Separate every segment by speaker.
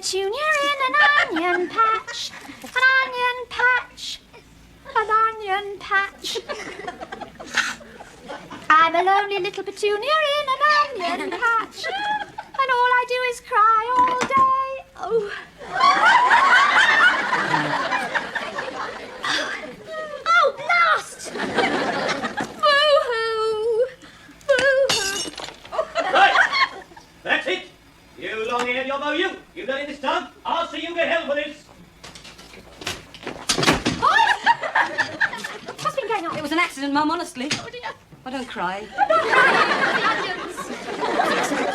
Speaker 1: petunia in an onion patch. An onion patch. An onion patch. I'm a lonely little petunia in an onion patch. And all I do is cry all day. Oh. Oh, blast! Boo-hoo! Boo-hoo!
Speaker 2: Right! That's it! You long-haired yobbo, you done it this time. I'll see you get hell for this.
Speaker 1: What's been going on?
Speaker 3: It was an accident, Mum, honestly.
Speaker 1: Oh, dear.
Speaker 3: Oh, don't cry.
Speaker 1: Onions.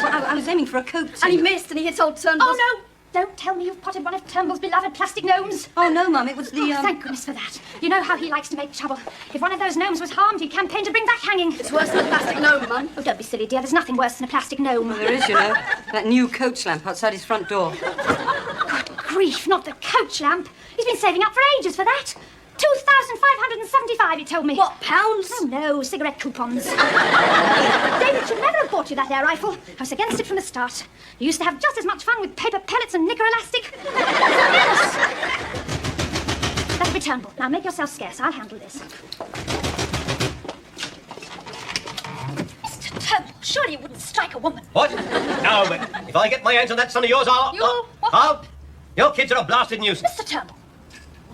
Speaker 3: I was aiming for a coat.
Speaker 4: And he missed, and he hit old Turnbull's.
Speaker 1: Oh, no! Don't tell me you've potted one of Turnbull's beloved plastic gnomes.
Speaker 3: Oh, no, Mum, it was the,
Speaker 1: Oh, thank goodness for that. You know how he likes to make trouble. If one of those gnomes was harmed, he'd campaign to bring back hanging.
Speaker 4: It's worse than a plastic gnome, Mum.
Speaker 1: Oh, don't be silly, dear. There's nothing worse than a plastic gnome.
Speaker 3: Well, there is, you know. That new coach lamp outside his front door.
Speaker 1: Good grief, not the coach lamp. He's been saving up for ages for that. 2,575, he told me.
Speaker 4: What, pounds?
Speaker 1: Oh, no, cigarette coupons. David should never have bought you that air rifle. I was against it from the start. You used to have just as much fun with paper pellets and knicker elastic. Yes. That'll be Turnbull. Now, make yourself scarce. I'll handle this. Mr. Turnbull, surely you wouldn't strike a woman.
Speaker 2: What? No, but if I get my hands on that son of yours, I'll...
Speaker 1: You what?
Speaker 2: Your kids are a blasted nuisance.
Speaker 1: Mr. Turnbull,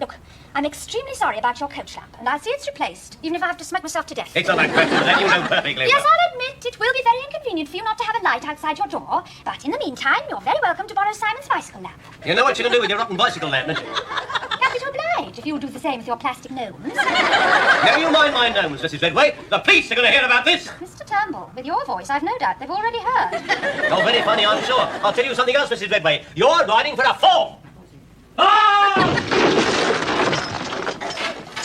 Speaker 1: look, I'm extremely sorry about your coach lamp, and I'll see it's replaced, even if I have to smoke myself to death.
Speaker 2: It's not that question, that you know perfectly
Speaker 1: Yes,
Speaker 2: well.
Speaker 1: I'll admit it will be very inconvenient for you not to have a light outside your door, but in the meantime, you're very welcome to borrow Simon's bicycle lamp.
Speaker 2: You know what you can do with your rotten bicycle lamp, don't you?
Speaker 1: Happy to oblige if you'll do the same with your plastic gnomes.
Speaker 2: Never you mind my gnomes, Mrs. Redway. The police are going to hear about this.
Speaker 1: Mr. Turnbull, with your voice, I've no doubt they've already heard.
Speaker 2: Oh, very funny, I'm sure. I'll tell you something else, Mrs. Redway. You're riding for a fall. Ah!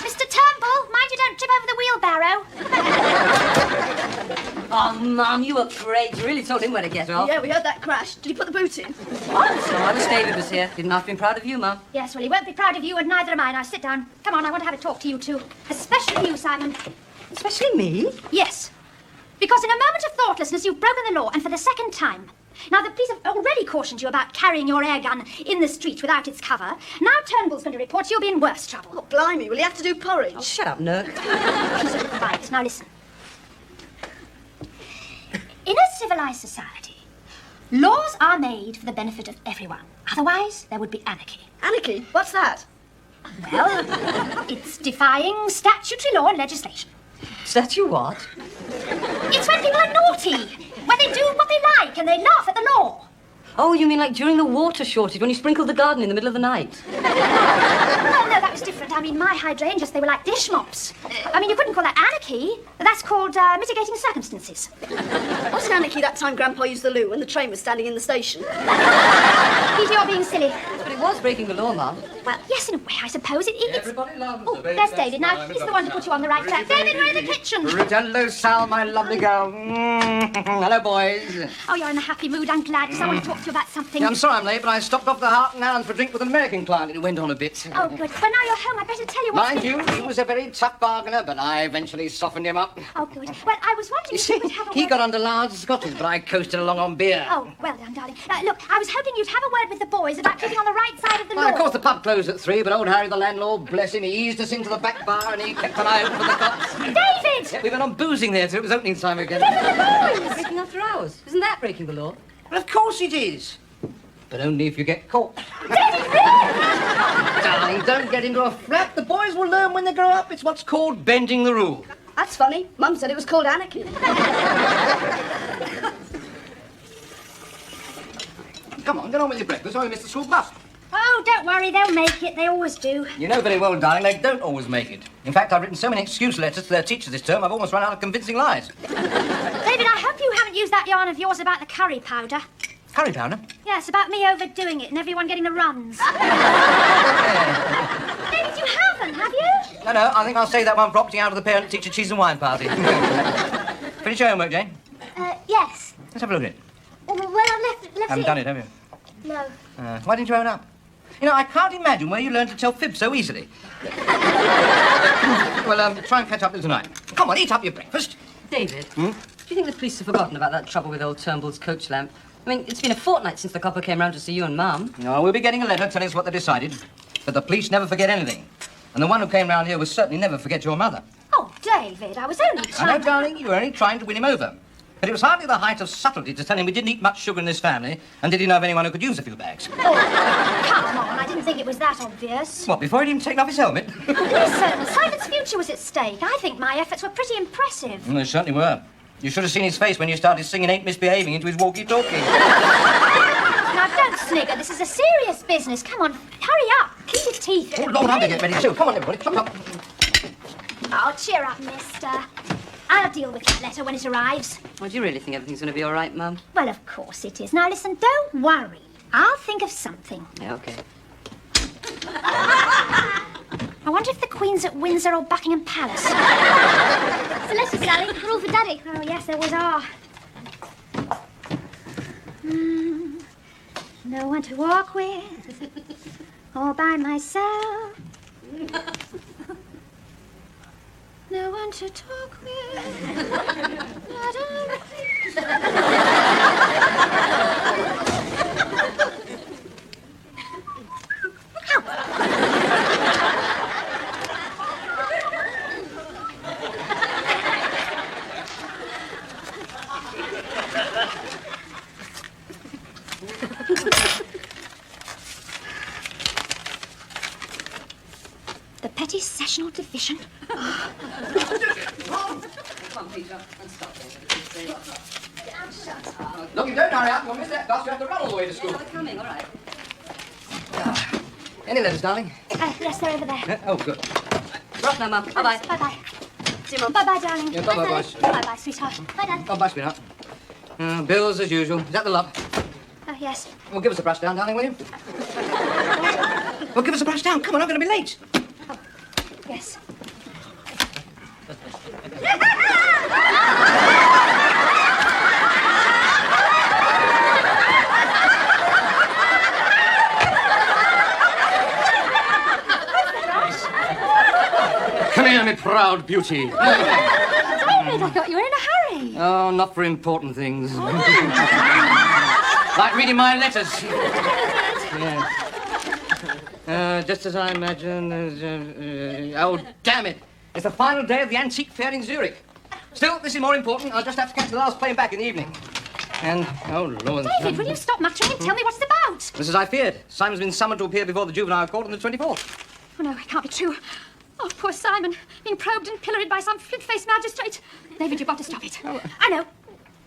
Speaker 1: Mr. Turnbull, mind you don't trip over the wheelbarrow.
Speaker 3: Oh, Mum, you were great. You really told him where to get off.
Speaker 4: Yeah, we heard that crash. Did he put the boot in?
Speaker 3: What? So I wish David was here. Didn't I've been proud of you, Mum.
Speaker 1: Yes, well, he won't be proud of you, and neither am I. Now, sit down. Come on, I want to have a talk to you two. Especially you, Simon.
Speaker 3: Especially me?
Speaker 1: Yes. Because in a moment of thoughtlessness, you've broken the law, and for the second time. Now, the police have already cautioned you about carrying your air gun in the street without its cover. Now Turnbull's going to report you'll be in worse trouble.
Speaker 4: Oh, blimey, will he have to do porridge?
Speaker 3: Oh, shut up, Nurk.
Speaker 1: Peace and quiet. Now, listen. In a civilized society, laws are made for the benefit of everyone. Otherwise, there would be anarchy.
Speaker 4: Anarchy? What's that?
Speaker 1: Well, it's defying statutory law and legislation.
Speaker 3: Statue what?
Speaker 1: It's when people are naughty, when they do what they like and they laugh at the law.
Speaker 3: Oh, you mean like during the water shortage when you sprinkled the garden in the middle of the night?
Speaker 1: No, that was different. I mean, my hydrangeas, they were like dish mops. I mean, you couldn't call that anarchy. That's called mitigating circumstances.
Speaker 4: Wasn't anarchy that time Grandpa used the loo when the train was standing in the station?
Speaker 1: Peter, you're being silly.
Speaker 3: But it was breaking the law, Mum.
Speaker 1: Well, yes, in a way, I suppose. It's...
Speaker 5: Everybody loves
Speaker 1: Oh,
Speaker 5: the baby
Speaker 1: there's
Speaker 5: that's
Speaker 1: David. Now, he's the one to put you on the right track. David, we're in the kitchen.
Speaker 5: Hello, Sal, my lovely girl. Hello, boys.
Speaker 1: Oh, you're in a happy mood. I'm glad, because I want to talk to you about something.
Speaker 5: Yeah, I'm sorry I'm late, but I stopped off the Hart and Allen for a drink with an American client. It went on a bit.
Speaker 1: Oh, good. Well, now you're home, I'd better tell you what's
Speaker 5: Mind
Speaker 1: been...
Speaker 5: you, he was a very tough bargainer, but I eventually softened him up.
Speaker 1: Oh, good. Well, I was wondering
Speaker 5: You
Speaker 1: if you
Speaker 5: see,
Speaker 1: could have a
Speaker 5: he
Speaker 1: word...
Speaker 5: got under large Scottish, but I coasted along on beer.
Speaker 1: Oh, well done, darling. Look, I was hoping you'd have a word with the boys about keeping on the right side of the
Speaker 5: Well,
Speaker 1: law.
Speaker 5: of course, the pub closed at 3, but old Harry, the landlord, bless him, he eased us into the back bar and he kept an eye out for the cops.
Speaker 1: David!
Speaker 5: Yeah, we went on boozing there till it was opening time again.
Speaker 3: Breaking after hours. Isn't that breaking the law?
Speaker 5: Well, of course it is. But only if you get caught. Darling, don't get into a flap. The boys will learn when they grow up. It's what's called bending the rule.
Speaker 4: That's funny. Mum said it was called anarchy.
Speaker 5: Come on, get on with your breakfast or you miss the school bus.
Speaker 1: Oh, don't worry, they'll make it. They always do.
Speaker 5: You know very well, darling, they don't always make it. In fact, I've written so many excuse letters to their teachers this term, I've almost run out of convincing lies.
Speaker 1: David, I hope you haven't used that yarn of yours about the curry powder.
Speaker 5: Curry powder?
Speaker 1: Yes, about me overdoing it and everyone getting the runs. David, you haven't, have you?
Speaker 5: No, I think I'll save that one for opting out of the parent-teacher cheese and wine party. Finish your homework, Jane?
Speaker 1: Yes.
Speaker 5: Let's have a look at it.
Speaker 1: Well, I've left
Speaker 5: Haven't done it, have you?
Speaker 1: No.
Speaker 5: Why didn't you own up? You know, I can't imagine where you learned to tell fibs so easily. Well, try and catch up with tonight. Come on, eat up your breakfast.
Speaker 3: David, do you think the police have forgotten about that trouble with old Turnbull's coach lamp? I mean, it's been a fortnight since the copper came round to see you and Mum.
Speaker 5: No, we'll be getting a letter telling us what they decided. But the police never forget anything. And the one who came round here will certainly never forget your mother.
Speaker 1: Oh, David, I was only
Speaker 5: I
Speaker 1: trying...
Speaker 5: know, darling, you were only trying to win him over. But it was hardly the height of subtlety to tell him we didn't eat much sugar in this family, and did he know of anyone who could use a few bags?
Speaker 1: Come on, I didn't think it was that obvious.
Speaker 5: What, before he'd even taken off his helmet?
Speaker 1: Listen, Simon's future was at stake. I think my efforts were pretty impressive.
Speaker 5: They certainly were. You should have seen his face when you started singing Ain't Misbehaving into his walkie-talkie.
Speaker 1: Now, don't snigger. This is a serious business. Come on, hurry up. Keep your teeth.
Speaker 5: Oh, Lord, I'm going to get ready too. Come on, everybody, come up.
Speaker 1: Oh, cheer up, mister. I'll deal with that letter when it arrives.
Speaker 3: Well, do you really think everything's going to be all right, Mum?
Speaker 1: Well, of course it is. Now, listen, don't worry. I'll think of something.
Speaker 3: Yeah, OK.
Speaker 1: I wonder if the Queen's at Windsor or Buckingham Palace.
Speaker 4: It's a letter, Sally. We're all for Daddy.
Speaker 1: Oh, yes, there was are. No one to walk with, all by myself. No one to talk with. The Petty Sessional Division.
Speaker 3: Come on, Peter. Let's stop there.
Speaker 5: Look, you don't hurry up. You'll miss that bus. You have to run all the way to school.
Speaker 3: They're coming, all right.
Speaker 5: Any letters, darling?
Speaker 1: Yes, they're over there.
Speaker 5: Oh, good.
Speaker 3: Right now, Mum. Bye-bye.
Speaker 1: Bye-bye.
Speaker 3: See you, Mum.
Speaker 1: Bye-bye, darling.
Speaker 5: Yeah, bye-bye, boys.
Speaker 1: Bye-bye, sweetheart. Bye, Dad.
Speaker 5: Oh, bye, sweetheart. Bills as usual. Is that the lot?
Speaker 1: Oh, yes.
Speaker 5: Well, give us a brush down, darling, will you? Well, give us a brush down. Come on, I'm going to be late.
Speaker 1: Yes.
Speaker 5: Come here, me proud beauty.
Speaker 1: David, I thought you were in a hurry.
Speaker 5: Oh, not for important things. Like reading my letters. Yeah. Just as I imagined. Oh, damn it. It's the final day of the antique fair in Zurich. Still, this is more important. I'll just have to catch the last plane back in the evening. And, oh, Lord.
Speaker 1: David, will you stop muttering and tell me what it's about?
Speaker 5: This is as I feared. Simon's been summoned to appear before the juvenile court on the 24th.
Speaker 1: Oh, no, it can't be true. Oh, poor Simon, being probed and pilloried by some flint-faced magistrate. David, you've got to stop it. I know.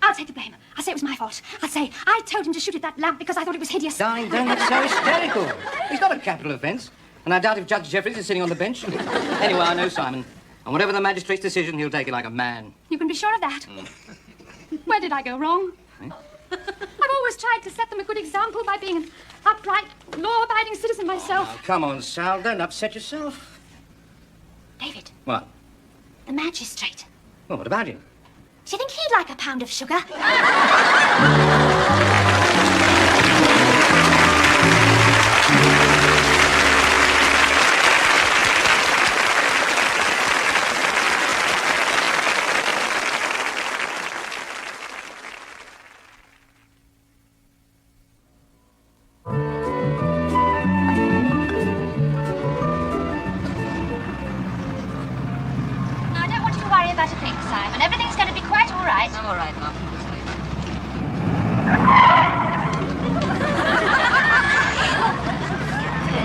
Speaker 1: I'll take the blame. I'll say it was my fault. I'll say I told him to shoot at that lamp because I thought it was hideous.
Speaker 5: Darling, don't get so hysterical. He's not a capital offence. And I doubt if Judge Jeffries is sitting on the bench. Anyway, I know Simon. And whatever the magistrate's decision, he'll take it like a man.
Speaker 1: You can be sure of that. Where did I go wrong? I've always tried to set them a good example by being an upright, law-abiding citizen myself.
Speaker 5: Oh, come on, Sal. Don't upset yourself.
Speaker 1: David,
Speaker 5: What?
Speaker 1: the magistrate.
Speaker 5: Well, what about him?
Speaker 1: Do you think he'd like a pound of sugar? I don't want you to worry about a thing, Simon. Everything's going to be quite all right.
Speaker 3: I'm all right, Mum.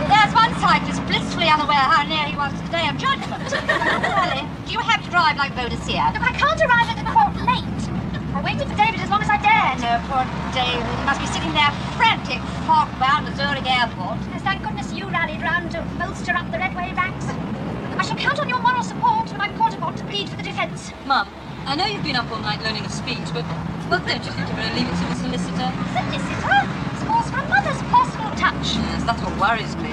Speaker 6: There's one cyclist blissfully unaware how near he was to the day of judgment. Sally, do you have to drive like Bodicea?
Speaker 1: Look, I can't arrive at the court late. I waited for David as long as I dared.
Speaker 6: No, poor David. He must be sitting there frantic, fog-bound at Zurich Airport.
Speaker 1: Yes, thank goodness you rallied round to bolster up the Redway ranks. I shall count on your moral support when I'm called upon to plead for the defence.
Speaker 3: Mum, I know you've been up all night learning a speech, but don't you think you're going to leave it to the solicitor?
Speaker 1: Solicitor? It's calls for a mother's personal touch.
Speaker 3: Yes, that's what worries me.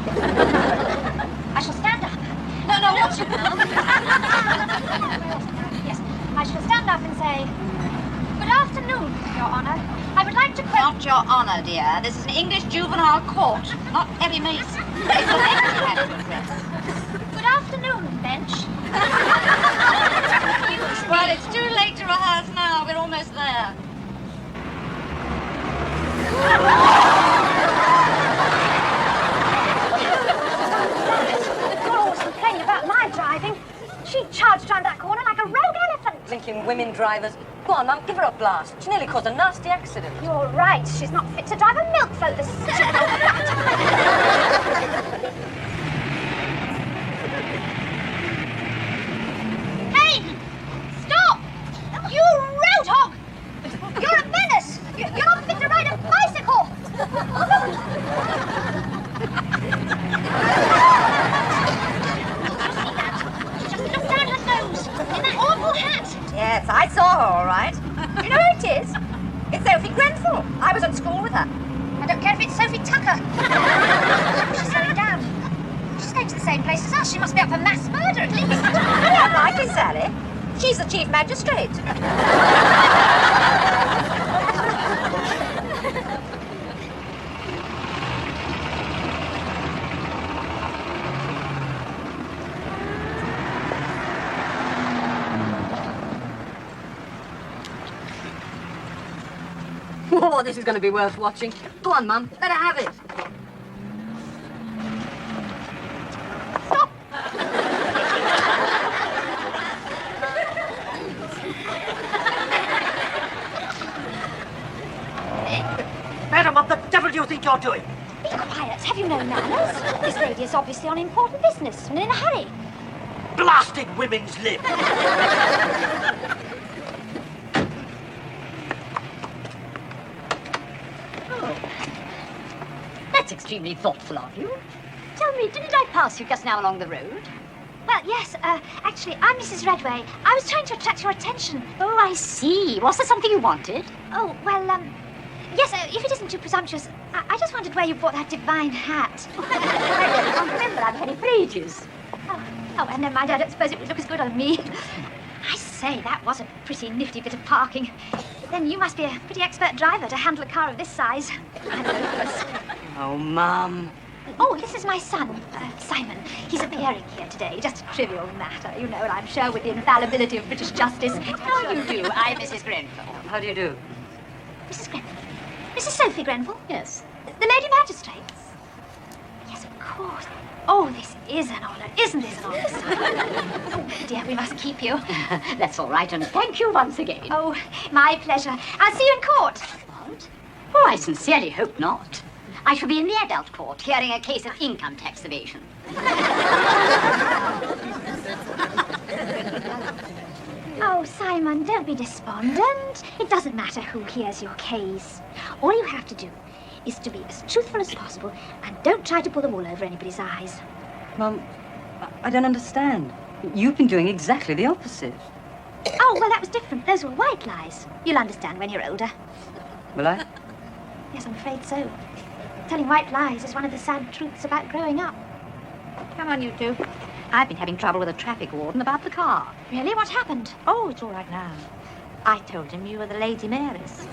Speaker 1: I shall stand up.
Speaker 6: No, what's your mum?
Speaker 1: Yes, I shall stand up and say, "Good afternoon, Your Honour. I would like to
Speaker 6: Not your honour, dear. This is an English juvenile court, not Eddie Mason. It's the lady you have to address.
Speaker 1: Good afternoon, bench.
Speaker 6: Well, it's too late to rehearse now. We're almost there.
Speaker 1: You're always complaining about my driving. She charged round that corner like a rogue elephant.
Speaker 3: Blinking women drivers. Go on, Mum, give her a blast. She nearly caused a nasty accident.
Speaker 1: You're right. She's not fit to drive a milk Focus. She's an old rat. Hey! Stop! You roadhog! You're a menace! You're not fit to ride a bicycle! Just look down her nose in that awful hat!
Speaker 3: Yes, I saw her, all right. You know who it is? It's Sophie Grenfell. I was at school with her.
Speaker 1: I don't care if it's Sophie Tucker. She's slowing down. She's going to the same place as us. She must be up for mass murder at least.
Speaker 3: Very unlikely, Sally. She's the chief magistrate. Oh, this is going to be worth watching. Go on, Mum. Let her have it.
Speaker 1: Stop!
Speaker 7: Madam, what the devil do you think you're doing?
Speaker 1: Be quiet. Have you no manners? This lady is obviously on important business and in a hurry.
Speaker 7: Blasting women's lib.
Speaker 6: That's extremely thoughtful of you. Tell me, didn't I pass you just now along the road?
Speaker 1: Well, yes, actually, I'm Mrs. Redway. I was trying to attract your attention.
Speaker 6: Oh, I see. Was there something you wanted?
Speaker 1: Oh, well, yes, if it isn't too presumptuous, I just wondered where you bought that divine hat.
Speaker 6: I really can't remember. I've had it for ages.
Speaker 1: Oh, well, never mind. I don't suppose it would look as good on me. I say, that was a pretty nifty bit of parking. Then you must be a pretty expert driver to handle a car of this size. I'm hopeless.
Speaker 7: Oh, Mum.
Speaker 1: Oh, this is my son, Simon. He's appearing here today. Just a trivial matter, you know, and I'm sure with the infallibility of British justice.
Speaker 6: How do you do? I'm Mrs. Grenfell.
Speaker 5: How do you do?
Speaker 1: Mrs. Grenfell. Mrs. Sophie Grenfell?
Speaker 6: Yes.
Speaker 1: The Lady Magistrate? Yes, of course. Oh, this is an honour. Isn't this an honour, Simon? Oh, dear, we must keep you.
Speaker 6: That's all right, and thank you once again.
Speaker 1: Oh, my pleasure. I'll see you in court.
Speaker 6: What? Oh, I sincerely hope not. I shall be in the adult court hearing a case of income tax evasion.
Speaker 1: Oh, Simon, don't be despondent. It doesn't matter who hears your case. All you have to do is to be as truthful as possible and don't try to pull the wool over anybody's eyes.
Speaker 3: Mum, I don't understand. You've been doing exactly the opposite.
Speaker 1: Oh, well, that was different. Those were white lies. You'll understand when you're older.
Speaker 3: Will I?
Speaker 1: Yes, I'm afraid so. Telling white lies is one of the sad truths about growing up.
Speaker 6: Come on, you two. I've been having trouble with a traffic warden about the car.
Speaker 1: Really? What happened?
Speaker 6: Oh, it's all right now. I told him you were the Lady Mayoress.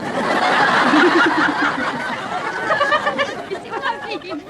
Speaker 6: You see what I mean?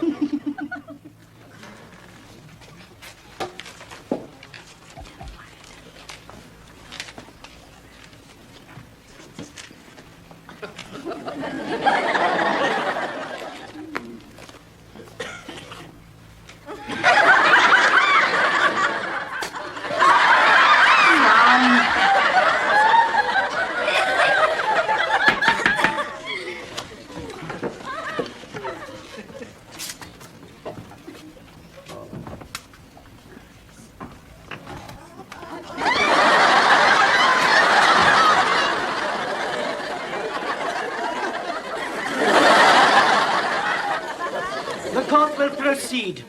Speaker 7: The court will proceed.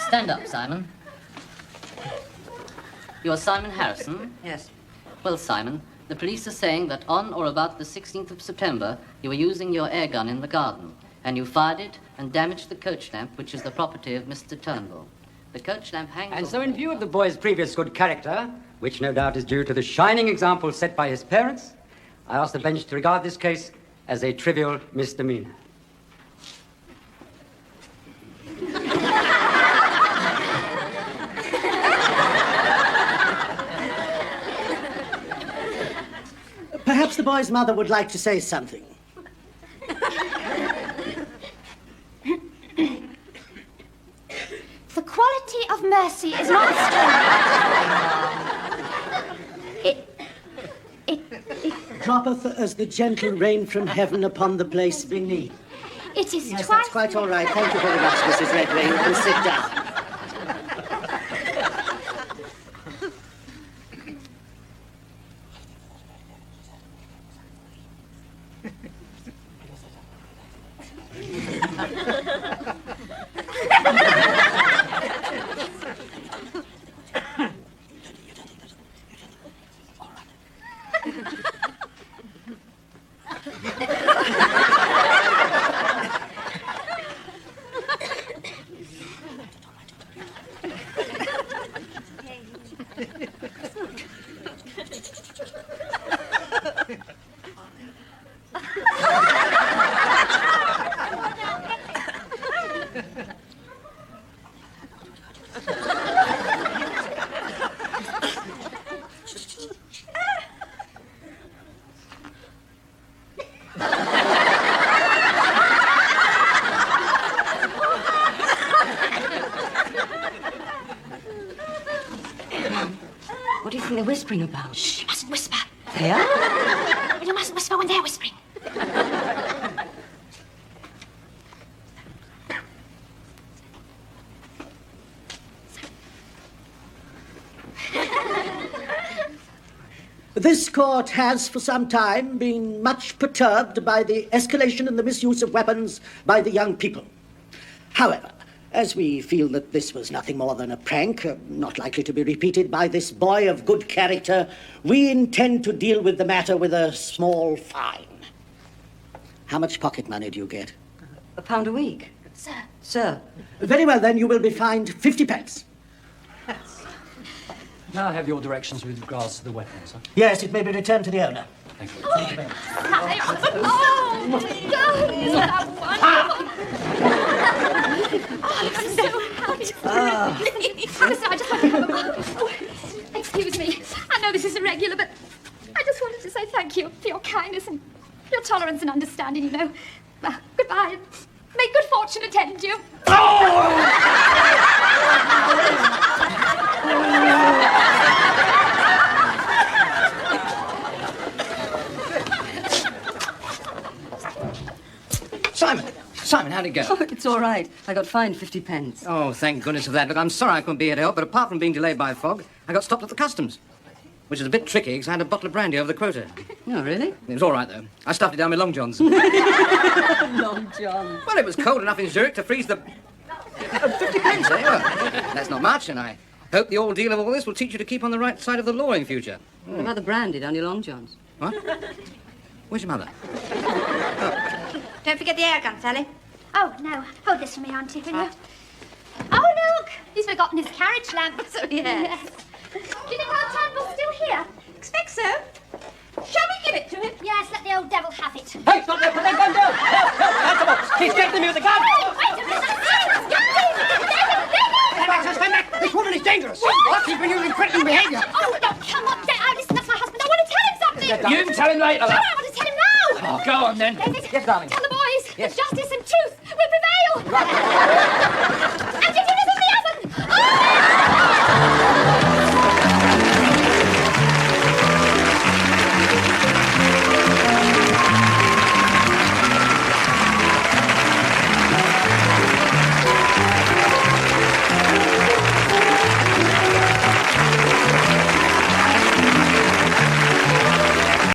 Speaker 8: Stand up, Simon. You're Simon Harrison?
Speaker 5: Yes.
Speaker 8: Well, Simon, the police are saying that on or about the 16th of September, you were using your air gun in the garden, and you fired it and damaged the coach lamp, which is the property of Mr. Turnbull. The coach lamp hangs...
Speaker 9: And so in view of the boy's previous good character, which no doubt is due to the shining example set by his parents, I ask the bench to regard this case as a trivial misdemeanor.
Speaker 7: Perhaps the boy's mother would like to say something.
Speaker 1: The quality of mercy is not a strength. It
Speaker 7: Droppeth as the gentle rain from heaven upon the place beneath.
Speaker 1: It is
Speaker 7: Yes,
Speaker 1: twice...
Speaker 7: that's quite all right. Thank you very much, Mrs. Redwing. You can sit down.
Speaker 3: What do you think they're whispering about?
Speaker 1: Shh, you mustn't whisper.
Speaker 3: They are?
Speaker 1: You mustn't whisper when they're whispering.
Speaker 7: This court has for some time been much perturbed by the escalation and the misuse of weapons by the young people. However, as we feel that this was nothing more than a prank, not likely to be repeated by this boy of good character, we intend to deal with the matter with a small fine. How much pocket money do you get?
Speaker 3: £1 a week.
Speaker 1: Sir.
Speaker 3: Sir.
Speaker 7: Very well, then, you will be fined 50 pence.
Speaker 10: Now I have your directions with regards to the weapon, sir.
Speaker 7: Yes, it may be returned to the owner.
Speaker 10: Thank you.
Speaker 7: Thank you very much.
Speaker 1: Oh, God, isn't that wonderful? Oh, I'm so happy. Listen, I just want to have a... Excuse me. I know this is irregular, but I just wanted to say thank you for your kindness and your tolerance and understanding, you know. Goodbye. May good fortune attend you.
Speaker 5: Simon, how'd it go?
Speaker 3: Oh, it's all right. I got fined 50 pence.
Speaker 5: Oh, thank goodness for that. Look, I'm sorry I couldn't be here to help, but apart from being delayed by fog, I got stopped at the customs, which is a bit tricky because I had a bottle of brandy over the quota.
Speaker 3: Oh, really?
Speaker 5: It was all right, though. I stuffed it down my long johns.
Speaker 3: Long John.
Speaker 5: Well, it was cold enough in Zurich to freeze the... 50 pence, eh? Well, that's not much, and I hope the ordeal of all this will teach you to keep on the right side of the law in future.
Speaker 3: What about the brandy down your long johns?
Speaker 5: What? Where's your mother?
Speaker 6: Don't forget the air gun, Sally.
Speaker 1: Oh, no. Hold this for me, Auntie, will you? Oh, look! He's forgotten his carriage lamp.
Speaker 6: So, yes.
Speaker 1: Do you think our Turnbull's still here?
Speaker 6: Expect so. Shall we give it to him?
Speaker 1: Yes, let the old devil have it.
Speaker 5: Hey, stop there! Put that gun down! That's the box! He's getting me with the gun!
Speaker 1: Wait a minute!
Speaker 5: Stand back, stand back! This woman is dangerous! What? She's been using threatening behaviour!
Speaker 1: Oh, no, come on, listen, that's my husband. I want to tell him something!
Speaker 10: You can tell him later.
Speaker 1: No, I want to tell him now!
Speaker 10: Oh, go on then.
Speaker 1: David,
Speaker 5: Yes, darling.
Speaker 1: tell the boys
Speaker 5: Yes.
Speaker 1: that justice and truth will prevail!